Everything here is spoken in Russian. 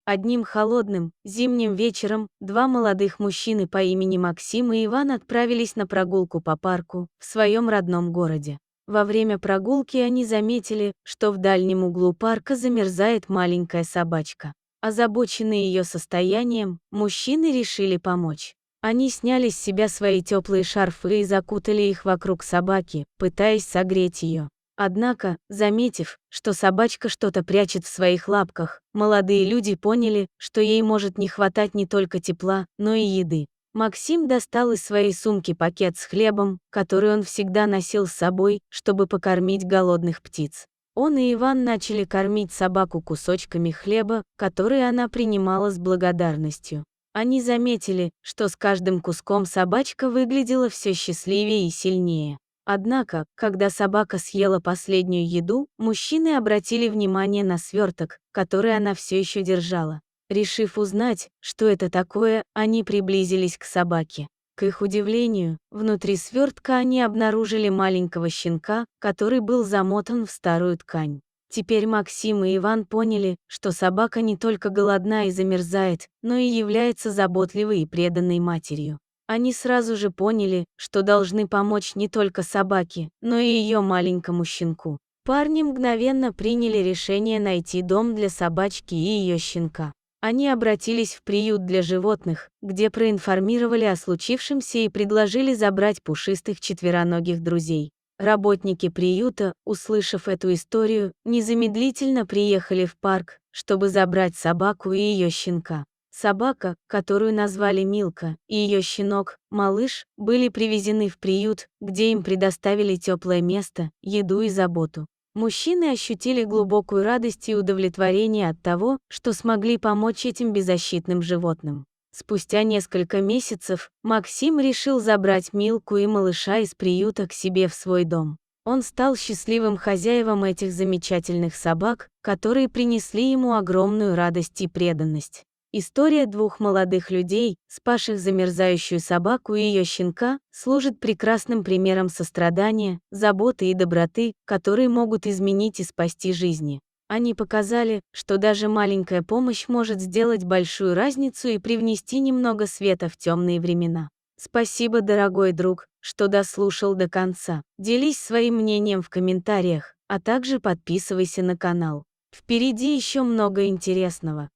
Одним холодным, зимним вечером два молодых мужчины по имени Максим и Иван отправились на прогулку по парку в своем родном городе. Во время прогулки они заметили, что в дальнем углу парка замерзает маленькая собачка. Озабоченные ее состоянием, мужчины решили помочь. Они сняли с себя свои теплые шарфы и закутали их вокруг собаки, пытаясь согреть ее. Однако, заметив, что собачка что-то прячет в своих лапках, молодые люди поняли, что ей может не хватать не только тепла, но и еды. Максим достал из своей сумки пакет с хлебом, который он всегда носил с собой, чтобы покормить голодных птиц. Он и Иван начали кормить собаку кусочками хлеба, которые она принимала с благодарностью. Они заметили, что с каждым куском собачка выглядела все счастливее и сильнее. Однако, когда собака съела последнюю еду, мужчины обратили внимание на сверток, который она все еще держала. Решив узнать, что это такое, они приблизились к собаке. К их удивлению, внутри свертка они обнаружили маленького щенка, который был замотан в старую ткань. Теперь Максим и Иван поняли, что собака не только голодна и замерзает, но и является заботливой и преданной матерью. Они сразу же поняли, что должны помочь не только собаке, но и ее маленькому щенку. Парни мгновенно приняли решение найти дом для собачки и ее щенка. Они обратились в приют для животных, где проинформировали о случившемся и предложили забрать пушистых четвероногих друзей. Работники приюта, услышав эту историю, незамедлительно приехали в парк, чтобы забрать собаку и ее щенка. Собака, которую назвали Милка, и ее щенок, Малыш, были привезены в приют, где им предоставили теплое место, еду и заботу. Мужчины ощутили глубокую радость и удовлетворение от того, что смогли помочь этим беззащитным животным. Спустя несколько месяцев Максим решил забрать Милку и малыша из приюта к себе в свой дом. Он стал счастливым хозяевом этих замечательных собак, которые принесли ему огромную радость и преданность. История двух молодых людей, спасших замерзающую собаку и ее щенка, служит прекрасным примером сострадания, заботы и доброты, которые могут изменить и спасти жизни. Они показали, что даже маленькая помощь может сделать большую разницу и привнести немного света в темные времена. Спасибо, дорогой друг, что дослушал до конца. Делись своим мнением в комментариях, а также подписывайся на канал. Впереди еще много интересного.